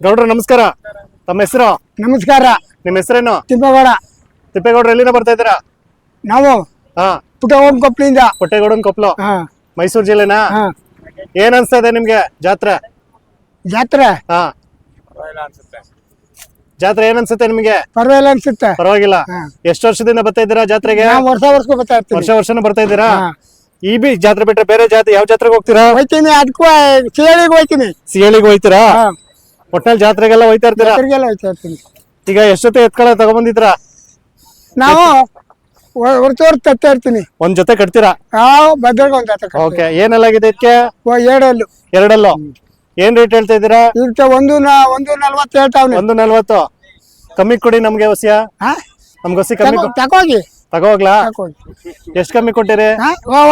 ಗೌಡ್ರ ನಮಸ್ಕಾರ. ತಮ್ಮ ಹೆಸರು? ನಮಸ್ಕಾರ. ನಿಮ್ಮ ಹೆಸರೇನು? ತಿಪ್ಪೇಗೌಡ. ತಿಪ್ಪೇಗೌಡ್ರ ಎಲ್ಲಿಂದ ಬರ್ತಾ ಇದ್ದೀರಾ? ನಾವು ಹಾ, ಪುಟ್ಟಗೌಡ ಕೊಪ್ಪಳಿಂದ. ಪುಟ್ಟೇಗೌಡನ ಕೊಪ್ಪಲು, ಹಾ ಮೈಸೂರು ಜಿಲ್ಲೆನಾ? ಹಾ. ಏನ್ ಅನ್ಸ್ತಾ ಇದೆ ನಿಮ್ಗೆ ಜಾತ್ರೆ? ಜಾತ್ರೆ ಹಾ, ಜಾತ್ರೆ ಏನ್ ಅನ್ಸುತ್ತೆ ನಿಮ್ಗೆ? ಪರವಾಗಿಲ್ಲ ಅನ್ಸುತ್ತೆ. ಪರವಾಗಿಲ್ಲ. ಹಾ. ಎಷ್ಟು ವರ್ಷದಿಂದ ಬರ್ತಾ ಇದ್ದೀರಾ ಜಾತ್ರೆಗೆ? ನಾವು ವರ್ಷ ಬರ್ತಾ ಇರ್ತೀವಿ. ವರ್ಷನೂ ಬರ್ತಾ ಇದ್ದೀರಾ? ಹಾ. ಈ ಬಿ ಜಾತ್ರೆ ಬಿಟ್ರೆ ಬೇರೆ ಜಾತ್ರೆ ಯಾವ ಜಾತ್ರೆಗೆ ಹೋಗ್ತೀರಾ? ಹೋಯ್ತೀನಿ, ಅದಕ್ಕೂ ಚೇಳಿಗೆ ಹೋಯ್ತೀನಿ. ಸಿಹಳಿಗೆ ಹೋಯ್ತೀರಾ? ಹಾ. ಒಟ್ನಲ್ಲಿ ಜಾತ್ರೆಗೆಲ್ಲ ಹೋಯ್ತಾ ಇರ್ತೀರಾ? ಜಾತ್ರೆಗೆಲ್ಲ ಹೋಯ್ತಾ ಇರ್ತೀನಿ. ಈಗ ಎಷ್ಟೊತ್ತೆ ಎತ್ಕೊಳ ತಗೊಂಡ್ಬಂದಿದ್ರಾ? ನಾವು ವರ್ಷ ತರ್ತಾ ಇರ್ತೀನಿ. ಒಂದ್ ಜೊತೆ ಕಟ್ತೀರಾ? ನಾವು ಭದ್ರಗೆ ಒಂದು ಜಾತ್ರೆ ಓಕೆ. ಏನೆಲ್ಲಾಗಿದೆ ಇದಕ್ಕೆ? ಎರಡಲ್ಲೂ ಎರಡಲ್ಲೂ ಏನ್ ರೇಟ್ ಹೇಳ್ತಾ ಇದ್ದೀರಾ? ಇದಕ್ಕೆ ಒಂದು 40 ಹೇಳ್ತಾವ್ನಿ. 140 ಕಮ್ಮಿ ಕೊಡಿ ನಮ್ಗೆ ಹೊಸಿಯ. ನಮ್ಗೆ ಹೊಸಿ ಕಮ್ಮಿ ತಗೋಗಿ ತಗೋಗ್ಲಾ? ಎಷ್ಟ್ ಕಮ್ಮಿ ಕೊಟ್ಟಿರಿ?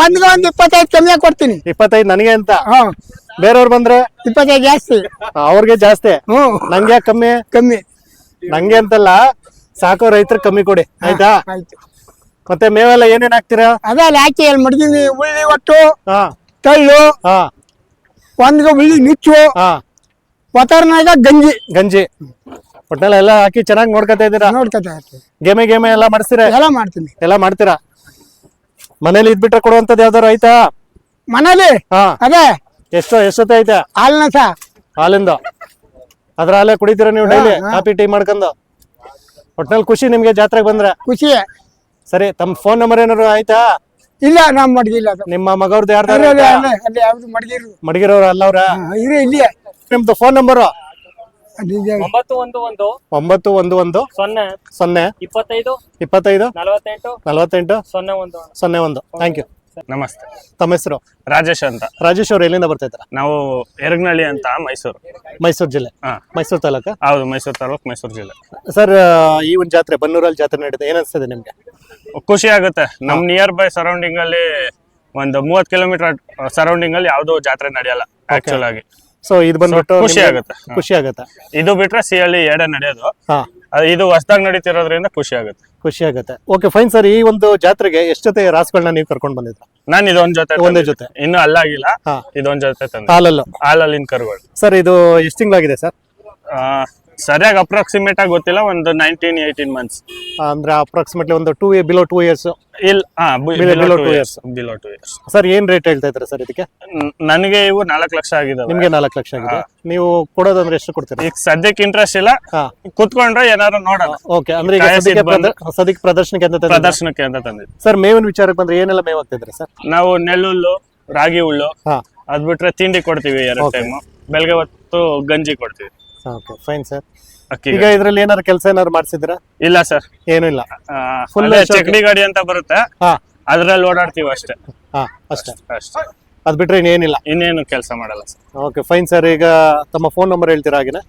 ಒಂದ್ಗೆ 25 ಕಮ್ಮಿ ಕೊಡ್ತೀನಿ. 25 ನನಗೆ ಅಂತ. ಹಾ, ಬೇರೆಯವ್ರು ಬಂದ್ರೆ 25 ಜಾಸ್ತಿ. ಅವ್ರಿಗೆ ಜಾಸ್ತಿ. ಹ್ಮ್, ನಂಗೆ ಯಾಕೆ ಕಮ್ಮಿ? ಕಮ್ಮಿ ನಂಗೆ ಅಂತಲ್ಲ, ಸಾಕೋ ರೈತರು ಕಮ್ಮಿ ಕೊಡಿ ಆಯ್ತಾ? ಆಯ್ತು. ಮತ್ತೆ ಮೇವೆಲ್ಲ ಏನೇನ್ ಹಾಕ್ತೀರಾ? ಅದೇ ಅಲ್ಲಿ ಹಾಕಿ ಅಲ್ಲಿ ಮಡ್ಗಿನಿ. ಉಳ್ಳಿ ಒಟ್ಟು, ಹಾ ತಳ್ಳು, ಹಾ ಒಂದ್ಗೆ ಉಳ್ಳಿ ನಿಚ್ಚು, ಹಾ ಒತ್ತರ್ನಾಗ ಗಂಜಿ ಗಂಜಿ ಒಟ್ನೆಲ್ಲ ಎಲ್ಲ ಹಾಕಿ ಚೆನ್ನಾಗಿ ನೋಡ್ಕೊತಾ ಇದ್ದೀರಾ? ನೋಡ್ಕೊತಾ ಇರ್ತೀನಿ. ಗೇಮೆ ಎಲ್ಲ ಮಾಡಿಸ್ತೀರಾ? ಎಲ್ಲ ಮಾಡ್ತೀನಿ. ಎಲ್ಲ ಮಾಡ್ತೀರಾ? ಮನೇಲಿ ಇದ್ಬಿಟ್ರೆ ಕೊಡುವಂತದ್ದು ಯಾವ್ದಾರು ಆಯ್ತಾ? ಮನೇಲಿ ಹಾ. ಅದೇ ಎಷ್ಟೊತ್ತೆ ಐತೆ? ಹಾಲಿನ ಸಹ ಹಾಲಿಂದ ಅದ್ರ ಹಾಲೇ ಕುಡಿತೀರಾ ನೀವು ಡೈಲಿ? ಹಾ. ಕಾಫಿ ಟೀ ಮಾಡ್ಕೊಂಡು ಒಟ್ನಲ್ಲಿ ಖುಷಿ ನಿಮ್ಗೆ ಜಾತ್ರೆಗೆ ಬಂದ್ರೆ? ಖುಷಿ. ಸರಿ, ತಮ್ಮ ಫೋನ್ ನಂಬರ್ ಏನಾರು ಆಯ್ತಾ? ಇಲ್ಲ, ನಮ್ ಮಡ್ಗಿಲ್ಲ ಅದು. ನಿಮ್ಮ ಮಗವ್ರದ್ದು ಅಲ್ಲಿ ಯಾರ್ದು? ಅಲ್ಲಿ ಯಾವ್ದು ಮಡ್ಗಿರು ಮಡಗಿರೋರು ಅಲ್ಲವ್ರ? ಇರೇ ಇಲ್ಲಿ. ನಿಮ್ದು ಫೋನ್ ನಂಬರು? 911 911 0 25 25 48 48 01. Thank you. ನಮಸ್ತೆ. ತಮ್ಮ ಹೆಸರು? ರಾಜೇಶ್ ಅಂತ. ರಾಜೇಶ್ ಅವ್ರು ಎಲ್ಲಿಂದ ಬರ್ತಾ ಇದ್ದೀರಾ? ನಾವು ಎರಗನಹಳ್ಳಿ ಅಂತ, ಮೈಸೂರು ಜಿಲ್ಲೆ. ಹಾ. ಮೈಸೂರು ತಾಲೂಕ? ಹೌದು, ಮೈಸೂರು ತಾಲೂಕು, ಮೈಸೂರು ಜಿಲ್ಲೆ. ಸರ್, ಈ ಒಂದು ಜಾತ್ರೆ ಬನ್ನೂರಲ್ಲಿ ಜಾತ್ರೆ ನಡೀತೆ, ಏನ್ ಅನ್ಸ್ತದೆ ನಿಮ್ಗೆ? ಖುಷಿ ಆಗುತ್ತೆ. ನಮ್ ನಿಯರ್ ಬೈ ಸರೌಂಡಿಂಗ್ ಅಲ್ಲಿ ಒಂದು 30 ಕಿಲೋಮೀಟರ್ ಸರೌಂಡಿಂಗ್ ಅಲ್ಲಿ ಯಾವ್ದು ಜಾತ್ರೆ ನಡೆಯಲ್ಲ ಆಕ್ಚುಲ್ ಆಗಿ. ಸೊ ಇದು ಬಂದ್ಬಿಟ್ಟು ಖುಷಿ ಆಗುತ್ತೆ. ಖುಷಿ ಆಗುತ್ತೆ. ಇದು ಬಿಟ್ರೆ ಸಿಹಳ್ಳಿ ಎರಡೇ ನಡೆಯೋದು. ಹಾ, ಇದು ಹೊಸದಾಗಿ ನಡೀತಿರೋದ್ರಿಂದ ಖುಷಿ ಆಗುತ್ತೆ. ಖುಷಿ ಆಗುತ್ತೆ. Okay, fine sir. ಈ ಒಂದು ಜಾತ್ರೆಗೆ ಎಷ್ಟು ಜೊತೆ ರಾಸುಗಳನ್ನ ನೀವು ಕರ್ಕೊಂಡು ಬಂದಿದ್ರ? ನಾನು ಇದೊಂದ್ ಜೊತೆ ಒಂದೇ ಜೊತೆ ಇನ್ನು ಅಲ್ಲಾಗಿಲ್ಲ. ಹಾ. ಇದೊಂದ್ ಜೊತೆ ತಂದೆ, ಹಾಲಲ್ಲೂ? ಹಾಲಲ್ಲಿನ ಕರುಗಳು. ಸರ್, ಇದು ಎಷ್ಟು ತಿಂಗಳಾಗಿದೆ ಸರ್? ಸರಿಯಾಗಿ ಅಪ್ರಾಕ್ಸಿಮೇಟ್ ಆಗಿ ಗೊತ್ತಿಲ್ಲ, ಒಂದು 19-18 ಮಂತ್ಸ್. ಅಂದ್ರೆ ಅಪ್ರಾಕ್ಸಿಮೇಟ್ಲಿ ಒಂದು ಬಿಲೋ 2 years. ಇಲ್ಲ, Below 2 years. Below 2 years. Sir, ಏನ್ ರೇಟ್ ಹೇಳ್ತಾ ಇದ್ದಾರೆ ಸರ್ ಇದಕ್ಕೆ? ನನಗೆ ಇವು 4 ಲಕ್ಷ ಆಗಿದೆ. ನಿಮ್ಗೆ 4 ಲಕ್ಷ ಆಗಿದೆ. ನೀವು ಕೊಡೋದಂದ್ರೆ ಎಷ್ಟು ಕೊಡ್ತೀರಾ? ಈಗ ಸದ್ಯಕ್ಕೆ ಇಂಟ್ರೆಸ್ಟ್ ಇಲ್ಲ. ಹಾ. ಕುತ್ಕೊಂಡ್ರೆ ಏನಾದ್ರು ನೋಡೋಣ. ಓಕೆ, ಅಂದ್ರೆ ಈಗ ಸದ್ಯಕ್ಕೆ ಪ್ರದರ್ಶನಕ್ಕೆ ಅಂತ ತಂದಿದ್ದೀರಾ? ಪ್ರದರ್ಶನಕ್ಕೆ ಅಂತ ತಂದಿದ್ವಿ. ಸರ್, ಮೇವಿನ ವಿಚಾರಕ್ಕೆ ಬಂದ್ರೆ ಏನೆಲ್ಲ ಮೇವ್ ಆಗ್ತಿದ್ರೆ ಸರ್? ನಾವು ನೆಲ್ಲುಲ್ಲು, ರಾಗಿ ಹುಲ್ಲು, ಹಾ. ಅದ್ ಬಿಟ್ರೆ ತಿಂಡಿ ಕೊಡ್ತೀವಿ 2 Okay. ಟೈಮ್. ಬೆಳಗ್ಗೆ ಹೊತ್ತು ಗಂಜಿ ಕೊಡ್ತೀವಿ. Okay, fine sir. ಅಕ್ಕಿ ಈಗ ಇದ್ರಲ್ಲಿ ಏನಾದ್ರು ಕೆಲಸ ಏನಾದ್ರು ಮಾಡ್ಸಿದ್ರಾ? ಇಲ್ಲ ಸರ್, ಏನು ಇಲ್ಲ. ಫುಲ್ ಚಕ್ಡಿ ಗಾಡಿ ಅಂತ ಬರುತ್ತೆ, ಹಾ ಅದ್ರಲ್ಲಿ ಓಡಾಡ್ತೀವಿ ಅಷ್ಟೇ. ಹಾ, ಅಷ್ಟೇ. ಅಷ್ಟೇ, ಅದ್ ಬಿಟ್ರೆ ಇನ್ನೇನಿಲ್ಲ. ಇನ್ನೇನು ಕೆಲಸ ಮಾಡಲ್ಲ ಸರ್. Okay, fine sir. ಈಗ ತಮ್ಮ ಫೋನ್ ನಂಬರ್ ಹೇಳ್ತೀರಾ ಹಾಗೇನೆ?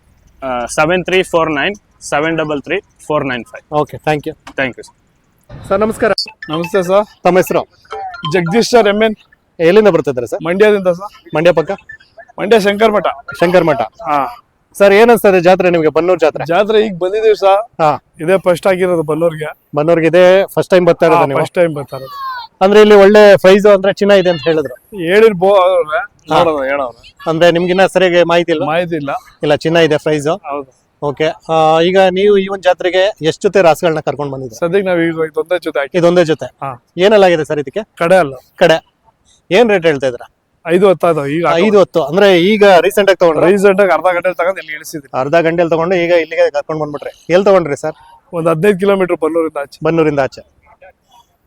7349 733 495. Okay, thank you. Thank you sir. ನಮಸ್ಕಾರ. ನಮಸ್ತೆ ಸರ್. ತಮ್ಮ ಹೆಸರು? Jagadish sir, MN. ಎಲ್ಲಿಂದ ಬರ್ತಿದ್ದಾರೆ ಸರ್? ಮಂಡ್ಯದಿಂದ ಸರ್. ಮಂಡ್ಯ ಪಕ್ಕ? ಮಂಡ್ಯ ಶಂಕರ್ ಮಠ. ಶಂಕರ್ ಮಠ. ಹಾ. ಸರ್, ಏನ್ ಅನ್ಸ್ತದೆ ಜಾತ್ರೆ ನಿಮ್ಗೆ? ಬನ್ನೂರ್ ಜಾತ್ರೆ ಜಾತ್ರೆ ಈಗ ಬಂದಿದೀವಿ ಸರ್. ಹಾ. ಇದೇ ಫಸ್ಟ್ ಆಗಿರೋದು ಬನ್ನೂರ್ಗೆ. ಬನ್ನೂರ್ಗೆ ಇದೇ ಫಸ್ಟ್ ಟೈಮ್ ಬರ್ತಾ ಇರೋದು ನೀವು? ಫಸ್ಟ್ ಟೈಮ್ ಬರ್ತಾ ಇರೋದು. ಅಂದ್ರೆ ಇಲ್ಲಿ ಒಳ್ಳೆ ಪ್ರೈಸ್ ಅಂದ್ರೆ ಚಿನ್ನ ಇದೆ ಅಂತ ಹೇಳಿದ್ರು. ಹೇಳಿರ್ಬೋ ಹೇಳೋಣ. ಅಂದ್ರೆ ನಿಮ್ಗಿನ್ನ ಸರಿಯಾಗಿ ಮಾಹಿತಿ ಇಲ್ಲ? ಮಾಹಿತಿ ಇಲ್ಲ. ಇಲ್ಲ, ಚಿನ್ನ ಇದೆ ಪ್ರೈಸ್. ಹೌದು. ಓಕೆ, ಈಗ ನೀವು ಈ ಒಂದು ಜಾತ್ರೆಗೆ ಎಷ್ಟು ಜೊತೆ ರಾಸುಗಳನ್ನ ಕರ್ಕೊಂಡು ಬಂದಿದ್ದೀರಾ? ಸದ್ಯಕ್ಕೆ ನಾವ್ ಈಗ ಇದೊಂದೇ ಜೊತೆ ಹಾಕಿ. ಇದೊಂದೇ ಜೊತೆ? ಹಾ. ಏನೆಲ್ಲ ಆಗಿದೆ ಸರ್ ಇದಕ್ಕೆ? ಕಡೆ ಅಲ್ಲ, ಕಡೆ. ಏನ್ ರೇಟ್ ಹೇಳ್ತಾ ಇದ್ರ? 5:10 ಈಗ 5:10. ಅಂದ್ರೆ ಈಗ ರೀಸೆಂಟ್ ಆಗಿ ತಗೊಂಡ್ರೆ? ರೀಸೆಂಟ್ ಆಗಿ ಅರ್ಧ ಗಂಟೆ ತಗೊಂಡು ಇಲ್ಲಿ ಇಳಿಸಿದ್ರಿ. ಅರ್ಧ ಗಂಟೆಯಲ್ಲಿ ತಗೊಂಡು ಈಗ ಇಲ್ಲಿಗೆ ಕರ್ಕೊಂಡು ಬಂದ್ಬಿಟ್ರಿ. ಎಲ್ಲಿ ತಗೊಂಡ್ರಿ ಸರ್? ಒಂದು 15 ಕಿಲೋಮೀಟರ್ ಬನ್ನೂರಿಂದ ಆಚೆ. ಬನ್ನೂರಿಂದ ಆಚೆ.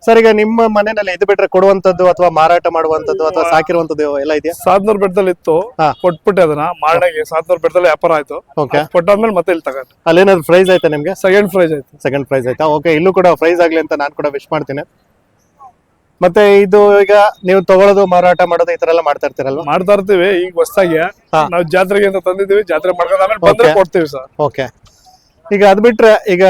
ಸರ್, ಈಗ ನಿಮ್ಮ ಮನೆಯಲ್ಲಿ ಇದು ಬಿಟ್ರೆ ಕೊಡುವಂತದ್ದು ಅಥವಾ ಮಾರಾಟ ಮಾಡುವಂತದ್ದು ಅಥವಾ ಸಾಕಿರುವಂತದ್ದು ಎಲ್ಲ ಇದೆಯಾ? ಸಾದ್ನೂರ್ ಬೆಟ್ಟದಲ್ಲಿ ಇತ್ತು, ಹಾ. ಕೊಟ್ಬಿಟ್ಟೆ ಅದನ್ನ ಮಾಡಾಗಿ. ಸಾದ್ನೂರ್ ಬೆಟ್ಟದಲ್ಲಿ ವ್ಯಾಪಾರ ಆಯ್ತು. ಓಕೆ. ಕೊಟ್ಟಾದ್ಮೇಲೆ ಮತ್ತೆ ಇಲ್ಲಿ ತಗೊಂಡು. ಅಲ್ಲೇನಾದ್ರು ಪ್ರೈಸ್ ಆಯ್ತಾ ನಿಮ್ಗೆ? ಸೆಕೆಂಡ್ ಪ್ರೈಸ್ ಆಯ್ತು. ಸೆಕೆಂಡ್ ಪ್ರೈಸ್ ಆಯ್ತಾ? ಓಕೆ, ಇಲ್ಲೂ ಕೂಡ ಪ್ರೈಸ್ ಆಗ್ಲಿ ಅಂತ ನಾನು ಕೂಡ ವಿಶ್ ಮಾಡ್ತೀನಿ. ಮತ್ತೆ ಇದು ಈಗ ನೀವು ತಗೊಳ್ಳೋದು ಮಾರಾಟ ಮಾಡೋದು ಈ ತರ ಎಲ್ಲ ಮಾಡ್ತಾ ಇರ್ತೀರಲ್ವಾ? ಮಾಡ್ತಾ ಇರ್ತೀವಿ. ಈಗ ಹೊಸದಾಗಿ ಹಾ. ನಾವು ಜಾತ್ರೆಗೆ ಅಂತ ತಂದಿದ್ದೀವಿ. ಜಾತ್ರೆ ಮಾಡ್ಕೊಂಡ್ಮೇಲೆ ಬಂದ್ರೆ Okay. ಕೊಡ್ತೀವಿ ಸರ್. ಓಕೆ. ಈಗ ಅದ್ ಬಿಟ್ರೆ ಈಗ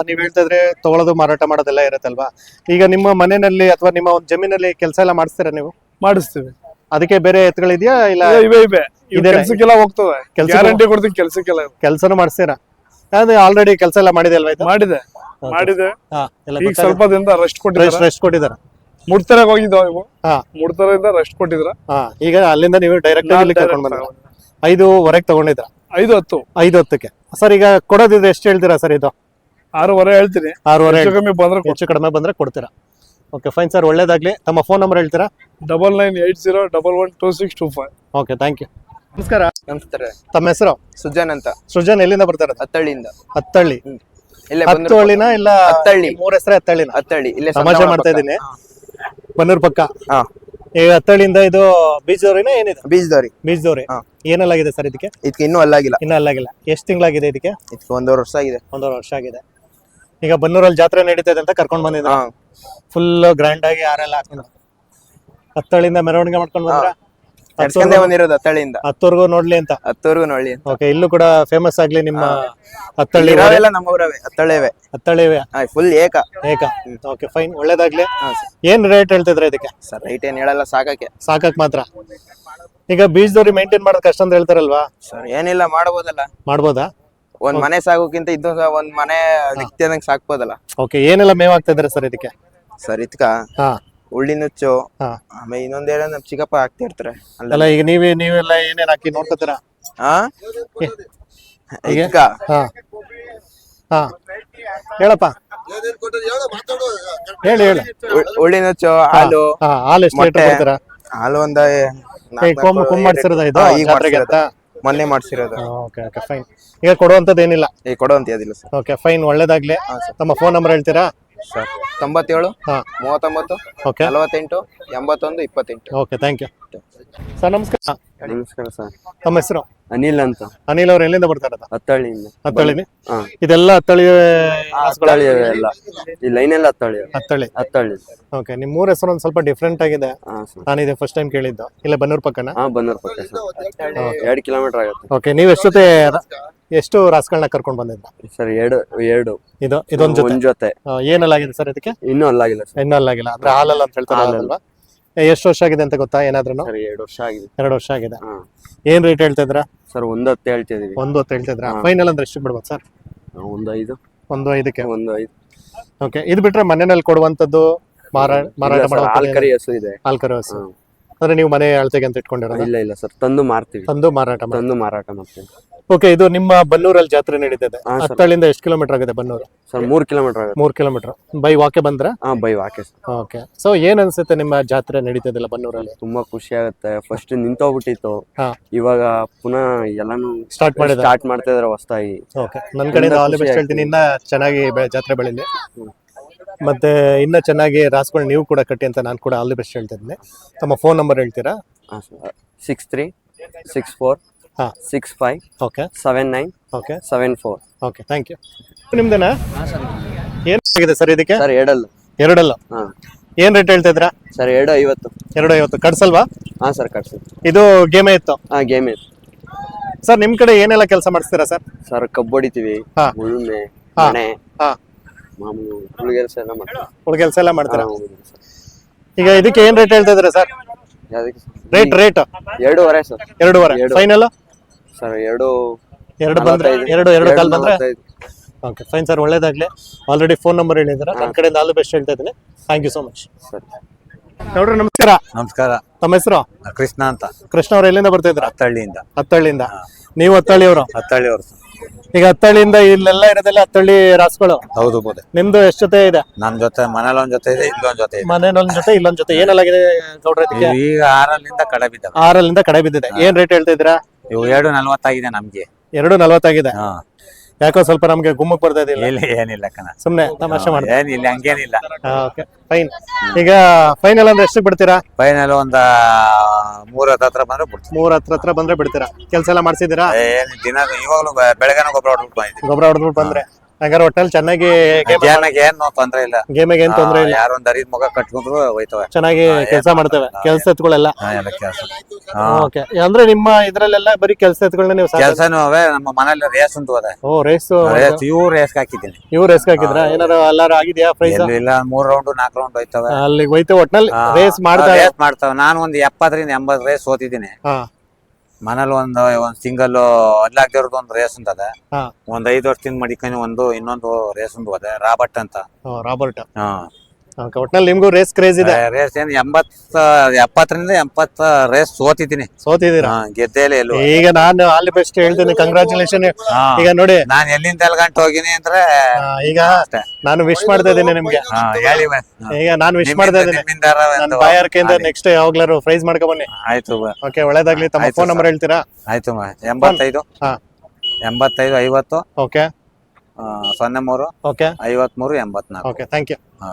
ನೀವ್ ಹೇಳ್ತಾ ಇದ್ರೆ ತಗೊಳ್ಳೋದು ಮಾರಾಟ ಮಾಡೋದೆಲ್ಲ ಇರುತ್ತಲ್ವಾ? ಈಗ ನಿಮ್ಮ ಮನೆಯಲ್ಲಿ ಅಥವಾ ನಿಮ್ಮ ಒಂದು ಜಮೀನಲ್ಲಿ ಕೆಲಸ ಎಲ್ಲ ಮಾಡಿಸ್ತೀರಾ ನೀವು? ಮಾಡಿಸ್ತೀವಿ. ಅದಕ್ಕೆ ಬೇರೆ ಎತ್ತುಗಳಿದ್ಯಾ ಇಲ್ಲ? ಇವೆ ಇದೇನೆ? ಕೆಲ್ಸಕ್ಕೆಲ್ಲ ಹೋಗ್ತದೆ. ಗ್ಯಾರಂಟಿ ಕೊಡ್ತೀವಿ ಕೆಲ್ಸಕ್ಕೆಲ್ಲ. ಕೆಲಸನೂ ಮಾಡಿಸ್ತೀರಾ? ಅದೇ ಆಲ್ರೆಡಿ ಕೆಲಸ ಎಲ್ಲ ಮಾಡಿದೆ ಅಲ್ವಾ ಇದು? ಮಾಡಿದೆ. ಹಾ, ಎಲ್ಲ ಈಗ ಸ್ವಲ್ಪ ದಿನದ ರೆಸ್ಟ್ ಕೊಟ್ಟಿದ್ದಾರೆ. ರೆಸ್ಟ್ ಕೊಟ್ಟಿದ್ದಾರೆ. ಮುಡ್ತರಾಗ ಹೋಗಿದ್ದಾವ ಇವು ಹಾ ಮುಡ್ತರದಿಂದ ರೆಸ್ಟ್ ಕೊಟ್ಟಿದ್ರ ಹಾ ಈಗ ಅಲ್ಲಿಂದ ನೀವು ಡೈರೆಕ್ಟ್ ಇಲ್ಲಿ ಕರ್ಕೊಂಡು ಬಂದ್ರ 5:15 ತಗೊಂಡಿದ್ರ 5:10 5:10ಕ್ಕೆ ಸರ್ ಈಗ ಕೊಡೋದಿದ್ರೆ ಎಷ್ಟು ಹೇಳ್ತೀರಾ ಸರ್ ಇದು 6:15 ಹೇಳ್ತೀನಿ 6:15 ಹೆಚ್ಚು ಕಮ್ಮಿ ಬಂದ್ರೆ ಹೆಚ್ಚು ಕಡಿಮೆ ಬಂದ್ರೆ ಕೊಡ್ತೀರಾ ಓಕೆ ಫೈನ್ ಸರ್ ಒಳ್ಳೇದಾಗ್ಲಿ ತಮ್ಮ ಫೋನ್ ನಂಬರ್ ಹೇಳ್ತೀರಾ 9980112625 ಓಕೆ ಥ್ಯಾಂಕ್ ಯು ನಮಸ್ಕಾರ ನಮಸ್ಕಾರ ತಮ್ಮ ಹೆಸರು ಸುಜಾನ್ ಅಂತ ಸೃಜನ್ ಎಲ್ಲಿಂದ ಬರ್ತಾರೆ ಹತ್ತಳ್ಳಿಯಿಂದ ಹತ್ತಳ್ಳಿ ಇಲ್ಲೇ ಹತ್ತಳ್ಳಿನ ಇಲ್ಲ ಹತ್ತಳ್ಳಿ. ಮೂರ್ ಹೆಸರೇ ಹತ್ತಳ್ಳಿನ ಹತ್ತಳ್ಳಿ ಇಲ್ಲೇ ತಮಾಷೆ ಮಾಡ್ತಾ ಇದ್ದೀನಿ ಬನ್ನೂರ್ ಪಕ್ಕ ಹಾ ಈಗ ಹತ್ತಳ್ಳಿಯಿಂದ ಇದು ಬೀಜದವ್ರಿನ ಏನಿದೆ ಬೀಜದವ್ರಿ ಬೀಜದವ್ರಿ ಹಾ. ಏನೆಲ್ಲಾಗಿದೆ ಸರ್ ಇದಕ್ಕೆ ಇದಕ್ಕೆ ಇನ್ನೂ ಅಲ್ಲಾಗಿಲ್ಲ ಇನ್ನ ಅಲ್ಲಾಗಿಲ್ಲ ಎಷ್ಟು ತಿಂಗಳಾಗಿದೆ ಇದಕ್ಕೆ ಇದಕ್ಕೆ 1.5 ವರ್ಷ ಆಗಿದೆ 1.5 ವರ್ಷ ಆಗಿದೆ ಈಗ ಬನ್ನೂರಲ್ಲಿ ಜಾತ್ರೆ ನಡೀತಾ ಇದೆ ಅಂತ ಕರ್ಕೊಂಡ್ ಬಂದಿದ್ರ ಹಾ ಫುಲ್ ಗ್ರ್ಯಾಂಡ್ ಆಗಿ ಯಾರೆಲ್ಲ ಹಾಕೊಂಡು ಹತ್ತಳ್ಳಿಯಿಂದ ಮೆರವಣಿಗೆ ಮಾಡ್ಕೊಂಡು ಬಂದ್ರ ನಡ್ಸ್ಕೊಂಡೇ ಬಂದಿರೋದು ಹತ್ತಳ್ಳಿಯಿಂದ ಹತ್ತವರೆಗೂ ನೋಡ್ಲಿ ಅಂತ ಹತ್ತವರೆಗೂ ನೋಡಿ ಅಂತ ಓಕೆ ಇಲ್ಲೂ ಕೂಡ ಫೇಮಸ್ ಆಗ್ಲಿ ನಿಮ್ಮ ಹತ್ತಳ್ಳಿ ಇರೋವೆಲ್ಲ ನಮ್ಮೂರವೇ ಹತ್ತಳ್ಳಿವೆ ಹತ್ತಳ್ಳಿ ಫುಲ್ ಏಕ ಏಕ ಓಕೆ ಫೈನ್ ಒಳ್ಳೇದಾಗ್ಲಿ ಹಾ ಏನ್ ರೇಟ್ ಹೇಳ್ತಿದ್ರ ಇದಕ್ಕೆ ಸರ್ ರೈಟ್ ಏನ್ ಹೇಳಲ್ಲ ಸಾಕಕ್ಕೆ ಸಾಕಕ್ ಮಾತ್ರ ಈಗ ಬೀಜದವ್ರಿ ಮೇಂಟೈನ್ ಮಾಡೋದ್ ಕಷ್ಟ ಅಂತ ಹೇಳ್ತಾರಲ್ವಾ ಸರ್ ಏನಿಲ್ಲ ಮಾಡ್ಬೋದಲ್ಲ ಮಾಡ್ಬೋದಾ ಒಂದ್ ಮನೆ ಸಾಕೋಕ್ಕಿಂತ ಇದು ಒಂದ್ ಮನೆ ರಿಕ್ತಿಯಾದಂಗ್ ಸಾಕ್ಬೋದಲ್ಲ ಓಕೆ ಏನೆಲ್ಲ ಮೇವ್ ಆಗ್ತಾ ಇದಾರೆ ಸರ್ ಇದಕ್ಕೆ ಸರ್ ಇದ್ಕ ಹಾ ಉಳ್ಳಿ ನುಚ್ಚು ಹಾ ಆಮೇಲೆ ಇನ್ನೊಂದೇಳ ನಮ್ ಚಿಕ್ಕಪ್ಪ ಹಾಕ್ತಾ ಇರ್ತಾರೆ ಅಲ್ಲ ಈಗ ನೀವೆಲ್ಲ ಏನೇನ್ ಹಾಕಿ ನೋಡ್ಕೊತೀರಾ ಹಾ ಇದಕ್ಕ ಹಾ ಹಾ ಹೇಳಪ್ಪ ಹೇಳಿ ಹೇಳಿ ಉಳ್ಳಿ ನುಚ್ಚು ಹಾಲು ಹಾ ಹಾಲು ಎಷ್ಟು ಲೀಟರ್ ಮೊಟ್ಟೆ. ಕೊಡ್ತೀರಾ ಹಾಲು ಒಂದ ಕುಂಬ್ ಮಾಡ್ಸಿರೋದ ಇದು ಈಗ ಜಾತ್ರೆಗೆ ಅಂತ ಮೊನ್ನೆ ಮಾಡ್ಸಿರೋದು ಓಕೆ ಓಕೆ ಫೈನ್ ಈಗ ಕೊಡುವಂತದ್ದು ಏನಿಲ್ಲ ಈಗ ಕೊಡುವಂತ ಅದಿಲ್ಲ ಸರ್ ಓಕೆ ಫೈನ್ ಒಳ್ಳೇದಾಗ್ಲಿ ತಮ್ಮ ಫೋನ್ ನಂಬರ್ ಹೇಳ್ತೀರಾ ಸರ್ 97 ಹಾ 39 okay 48 81 28 okay thank you sir ನಮಸ್ಕಾರ ನಮಸ್ಕಾರ ಸರ್ ತಮ್ಮ ಹೆಸರು ಅನಿಲ್ ಅಂತ ಅನಿಲ್ ಅವ್ರು ಎಲ್ಲಿಂದ ಬರ್ತಾರದ ಹತ್ತಳ್ಳಿಯಿಂದ ಹತ್ತಳ್ಳಿನಿ ಹಾ. ಇದೆಲ್ಲ ಹತ್ತಳ್ಳಿ ಹತ್ತಳ್ಳಿ ಎಲ್ಲ ಈ ಲೈನ್ ಎಲ್ಲ ಹತ್ತಳ್ಳಿ ಹತ್ತಳ್ಳಿ ಹತ್ತಳ್ಳಿ ಓಕೆ ನಿಮ್ಮ ಮೂರ ಹೆಸರು ಒಂದ್ ಸ್ವಲ್ಪ ಡಿಫ್ರೆಂಟ್ ಆಗಿದೆ ಹಾ ಸರ್ ನಾನು ಇದೆ ಫಸ್ಟ್ ಟೈಮ್ ಕೇಳಿದ್ದು ಇಲ್ಲ ಬನ್ನೂರ್ ಪಕ್ಕನ ಹಾ ಬನ್ನೂರ್ ಪಕ್ಕ ಸರ್ 2 ಕಿಲೋಮೀಟರ್ ಆಗುತ್ತೆ ಓಕೆ ನೀವು ಎಷ್ಟು ರಾಸ್ಗಳನ್ನ ಕರ್ಕೊಂಡು ಬಂದಿದ್ದ ಸರ್ ಎರಡು ಇದೊಂದ್ ಜೊತೆ ಒಂದ್ ಜೊತೆ ಏನಲ್ಲಾಗಿದೆ ಸರ್ ಇದಕ್ಕೆ ಇನ್ನೂ ಅಲ್ಲಾಗಿಲ್ಲ ಸರ್ ಇನ್ನೂ ಅಲ್ಲಾಗಿಲ್ಲ ಅಂದ್ರೆ ಹಾಲಲ್ಲ ಅಂತ ಹೇಳ್ತಾರಲ್ವಾ ಎಷ್ಟು ವರ್ಷ ಆಗಿದೆ ಅಂತ ಗೊತ್ತಾ ಏನಾದ್ರೂ ಸರ್ 2 ವರ್ಷ ಆಗಿದೆ 2 ವರ್ಷ ಆಗಿದೆ ಹಾ ಏನ್ ರೇಟ್ ಹೇಳ್ತಾ ಇದ್ರ ಸರ್ 110 ಹೇಳ್ತಿದೀವಿ 1 ಹೇಳ್ತಿದ್ರ ಫೈನಲ್ ಅಂದ್ರೆ ಎಷ್ಟು ಬಿಡ್ಬೋದು ಸರ್ 1.5 1.5ಕ್ಕೆ 1.5 ಓಕೆ ಇದು ಬಿಟ್ರೆ ಮನೆಯಲ್ಲಿ ಕೊಡುವಂತದ್ದು ಮಾರಾಟ ಹಾಲ್ ಮಾಡೋ ಕರಿ ಹಸು ಇದೆ ಹಾಲ್ ಕರೋ ಹಸು ಅಂದ್ರೆ ನೀವು ಮನೆ ಅಳತೆಗೆ ಅಂತ ಇಟ್ಕೊಂಡಿರೋದು ಇಲ್ಲ ಇಲ್ಲ ಸರ್ ತಂದು ಮಾರ್ತೀವಿ ತಂದು ಮಾರಾಟ ಮಾಡಿ ತಂದು ಮಾರಾಟ ಮಾಡ್ತೀವಿ ಓಕೆ ಇದು ನಿಮ್ಮ ಬನ್ನೂರಲ್ಲಿ ಜಾತ್ರೆ ನಡೀತಿದೆ ಹಾ, ಸರ್. ಹತ್ತಳ್ಳಿಂದ ಎಷ್ಟು ಕಿಲೋಮೀಟರ್ ಆಗಿದೆ ಬನ್ನೂರು ಸರ್ 3 ಕಿಲೋಮೀಟರ್ ಆಗುತ್ತೆ 3 ಕಿಲೋಮೀಟರ್ ಬೈ ವಾಕೆ ಬಂದ್ರ ಹಾ ಬೈ ವಾಕೆ ಸರ್ ಓಕೆ ಸೊ ಏನ್ ಅನ್ಸುತ್ತೆ ನಿಮ್ಮ ಜಾತ್ರೆ ನಡೀತಿದಿಲ್ಲ ಬನ್ನೂರಲ್ಲಿ ತುಂಬಾ ಖುಷಿ ಆಗುತ್ತೆ ಫಸ್ಟ್ ನಿಂತೋಗ್ಬಿಟ್ಟಿತ್ತು ಹಾ ಇವಾಗ ಪುನಃ ಎಲ್ಲಾನು ಸ್ಟಾರ್ಟ್ ಮಾಡಿದ ಸ್ಟಾರ್ಟ್ ಮಾಡ್ತಾ ಇದಾರೆ ಹೊಸದಾಗಿ ಓಕೆ ನನ್ನ ಕಡೆಯಿಂದ ಆಲ್ ದಿ ಬೆಸ್ಟ್ ಹೇಳ್ತೀನಿ ಇನ್ನ ಚೆನ್ನಾಗಿ ಜಾತ್ರೆ ಬೆಳೀಲಿ ಮತ್ತೆ ಇನ್ನ ಚೆನ್ನಾಗಿ ರಾಸ್ಗಳು ನೀವು ಕೂಡ ಕಟ್ಟಿ ಅಂತ ನಾನು ಕೂಡ ಆಲ್ ದಿ ಬೆಸ್ಟ್ ಹೇಳ್ತಿದ್ದೀನಿ ತಮ್ಮ ಫೋನ್ ನಂಬರ್ ಹೇಳ್ತೀರಾ ಹಾ ಸರ್ 6364 ಹಾ 65 okay 79 okay 74 okay thank you ನಿಮ್ದೇನಾ ಏನಾಗಿದೆ ಸರ್ ಇದಕ್ಕೆ ಸರ್ ಎರಡಲ್ಲ ಎರಡಲ್ಲ ಹಾ ಏನ್ ರೇಟ್ ಹೇಳ್ತಾ ಇದ್ರಾ ಸರ್ 250 250 ಕಟ್ಸಲ್ವಾ ಹಾ ಸರ್ ಕಟ್ಸಿ ಇದು ಗೇಮೇ ಇತ್ತು ಹಾ ಗೇಮ್ ಇದೆ ಸರ್ ನಿಮ್ ಕಡೆ ಏನೆಲ್ಲ ಕೆಲಸ ಮಾಡಿಸ್ತೀರಾ ಸರ್ ಸರ್ ಕಬ್ಬು ಹೊಡಿತೀವಿ ಹಾ. ಉಳುಮೆ ಹಾ. ಮನೆ ಹಾ ಮಾಮೂಲು ಹುಡುಗೆಲ್ಸ ಎಲ್ಲ ಮಾಡ್ತೀವಿ ಉಳ್ದ ಕೆಲಸ ಎಲ್ಲ ಮಾಡ್ತೀರಾ ಹಾ, ಹೌದು ಸರ್. ಈಗ ಇದಕ್ಕೆ ಏನ್ ರೇಟ್ ಹೇಳ್ತಾ ಇದ್ದೀರಾ ಸರ್ ಯಾವ್ದಕ್ಕೆ sir? Rate 2.5 sir 2.5 final sir 2 ಬಂದ್ರೆ 2 ಕಾಲ್ ಬಂದ್ರೆ 45. ಓಕೆ ಫೈನ್ ಸರ್ ಒಳ್ಳೇದಾಗ್ಲಿ ಆಲ್ರೆಡಿ ಫೋನ್ ನಂಬರ್ ಹೇಳಿದ್ರೆ ನನ್ನ ಕಡೆಯಿಂದ ಆಲ್ ದಿ ಬೆಸ್ಟ್ ಹೇಳ್ತಾ ಇದ್ದೀನಿ ಥ್ಯಾಂಕ್ ಯು ಸೋ ಮಚ್ ಸರಿ ನೋಡ್ರಿ ನಮಸ್ಕಾರ ನಮಸ್ಕಾರ ತಮ್ಮ ಹೆಸರು ಕೃಷ್ಣ ಅಂತ ಕೃಷ್ಣ ಅವ್ರು ಎಲ್ಲಿಂದ ಬರ್ತಾ ಇದ್ರ ಹತ್ತಳ್ಳಿಯಿಂದ ಹತ್ತಳ್ಳಿಯಿಂದ ನೀವು ಹತ್ತಳ್ಳಿಯವರು ಹತ್ತಳ್ಳಿ ಅವ್ರು ಈಗ ಹತ್ತಳ್ಳಿಯಿಂದ ಇಲ್ಲೆಲ್ಲ ಇರೋದೆಲ್ಲ ಹತ್ತಳ್ಳಿ ರಾಸುಗಳು ಹೌದು ಬೋದೆ ನಿಮ್ದು ಎಷ್ಟು ಜೊತೆ ಇದೆ ನಮ್ ಜೊತೆ ಮನೇಲಿ ಒಂದ್ ಜೊತೆ ಇದೆ ಇಲ್ಲೊಂದ್ ಜೊತೆ ಇದೆ ಮನೇನೊಂದ್ ಜೊತೆ ಇಲ್ಲೊಂದ್ ಜೊತೆ ಏನೆಲ್ಲಾಗಿದೆ ಗೌಡ್ರ ಇದಕ್ಕೆ ಇವು ಈಗ 6ರಿಂದ ಕಡೆ ಬಿದ್ದಾವೆ 6ರಿಂದ ಕಡೆ ಬಿದ್ದಿದೆ ಏನ್ ರೇಟ್ ಹೇಳ್ತಾ ಇದ್ದೀರಾ ಇವು 2.40 ಆಗಿದೆ ನಮ್ಗೆ 2.40 ಆಗಿದೆ ಹಾ ಯಾಕೋ ಸ್ವಲ್ಪ ನಮ್ಗೆ ಗುಮ್ಮಕ್ ಬರ್ತಾ ಇದಿಲ್ಲ ಇಲ್ಲಿ ಏನಿಲ್ಲ ಕಣ ಸುಮ್ನೆ ತಮಾಷೆ ಮಾಡಿ ಏನಿಲ್ಲ ಹಂಗೇನಿಲ್ಲ ಓಕೆ ಫೈನ್ ಈಗ ಫೈನಲ್ ಅಂದ್ರೆ ಎಷ್ಟು ಬಿಡ್ತೀರಾ ಫೈನಲ್ ಒಂದ 3 ಹತ್ರ ಬಂದ್ರೆ ಬಿಡ್ತೀವಿ 3 ಹತ್ರ ಬಂದ್ರೆ ಬಿಡ್ತೀರಾ ಕೆಲಸ ಎಲ್ಲ ಮಾಡ್ಸಿದ್ದೀರಾ ಏನ್ ದಿನ ಇವಾಗ್ಲೂ ಬೆಳಗ್ಗೆನ ಗೊಬ್ಬರ ಹೊಡ್ಬಿಟ್ಟು ಬಂದಿದ್ದೀವಿ ಗೊಬ್ಬರ ಹೊಡೆದ್ಬಿಟ್ಟು ಬಂದ್ರೆ ಹಂಗಾರೆ ಒಟ್ಟಲ್ಲಿ ಚೆನ್ನಾಗಿ ಮಧ್ಯಾಹ್ನಕ್ಕೆ ಏನ್ ತೊಂದ್ರೆ ಇಲ್ಲ ಗೇಮಿಗೆ ಏನ್ ತೊಂದ್ರೆ ಇಲ್ಲ ಯಾರೊಂದ್ ಅರಿದ ಮುಖ ಕಟ್ಕೊಂಡ್ರು ಹೋಯ್ತವೆ ಚೆನ್ನಾಗಿ ಕೆಲಸ ಮಾಡ್ತೇವೆ ಕೆಲಸ ಎತ್ಗಳೆಲ್ಲ ಹಾ ಎಲ್ಲ ಕೆಲಸ ಓಕೆ ಅಂದ್ರೆ ನಿಮ್ಮ ಇದ್ರಲ್ಲೆಲ್ಲ ಬರೀ ಕೆಲಸ ಎತ್ಗಳನ್ನ ನೀವು ಕೆಲ್ಸನೂ ಅವೇ ನಮ್ಮ ಮನೇಲಿ ರೇಸ್ ಅಂತ ಹೋದೆ ಓ ರೇಸ್ ಇವು ರೇಸ್ ಹಾಕಿದ್ದೀನಿ ಇವ್ ರೇಸ್ ಹಾಕಿದ್ರ ಏನಾರು ಎಲ್ಲಾರು ಆಗಿದ್ಯಾ ಪ್ರೈಸ್ ಎಲ್ಲೂ ಇಲ್ಲ 3 ರೌಂಡ್ 4 ರೌಂಡ್ ಹೋಯ್ತವೆ ಅಲ್ಲಿ ಹೋಯ್ತು ಒಟ್ನಲ್ಲಿ ರೇಸ್ ಮಾಡ್ತಾ ರೇಸ್ ಮಾಡ್ತಾವ ನಾನು ಒಂದು 70ರಿಂದ 80 ರೇಸ್ ಸೋತಿದ್ದೀನಿ ಹಾ ಮನೇಲಿ ಒಂದ್ ಸಿಂಗಲ್ ಅಲ್ಲಾಗ್ದಿರೋದು ಒಂದು ರೇಸ್ ಅಂತದ ಹಾ ಒಂದ್ 5 ವರ್ಷದಿಂದ ಮಡಿಕೊಂಡು ಇನ್ನೊಂದು ರೇಸ್ ಒಂದು ಹೋದೆ ರಾಬರ್ಟ್ ಅಂತ ರಾಬರ್ಟ್ ಹಾ ಒಟ್ನಲ್ಲಿ ನಿಮ್ಗೂ ರೇಸ್ ಕ್ರೇಜ್ ಇದೆ. ರೇಸ್ ಏನ್ 70ರಿಂದ 80 ರೇಸ್ ಸೋತಿದ್ದೀನಿ. ಸೋತಿದ್ದೀರಾ? ಗೆದ್ದೇ ಇಲ್ಲ ಎಲ್ಲೂ. ಈಗ ನಾನು ಆಲ್ ದಿ ಬೆಸ್ಟ್ ಹೇಳ್ತೀನಿ, ಕಂಗ್ರಾಚುಲೇಷನ್. ಹಾ. ಈಗ ನೋಡಿ ನಾನ್ ಎಲ್ಲಿಂದ ಎಲ್ಗಂಟ ಹೋಗಿನಿ ಅಂದ್ರೆ ಈಗ ನಾನು ವಿಶ್ ಮಾಡ್ತಾ ಇದ್ದೀನಿ ನಿಮ್ಗೆ. ಹೇಳಿ ಈಗ ನಾನು ವಿಶ್ ಮಾಡ್ತಾ ಇದ್ದೀನಿ ನನ್ನ ಬಾಯಾರಿಕೆಯಿಂದ ನೆಕ್ಸ್ಟ್ ಯಾವಾಗ್ಲಾರು ಪ್ರೈಸ್ ಮಾಡ್ಕೊ ಬನ್ನಿ. ಆಯ್ತು ಓಕೆ, ಒಳ್ಳೇದಾಗ್ಲಿ. ತಮ್ಮ ಫೋನ್ ನಂಬರ್ ಹೇಳ್ತೀರಾ? ಆಯ್ತು 85 ಹಾ 85 50 okay 03 okay 53 84. Okay, thank you. ಹಾ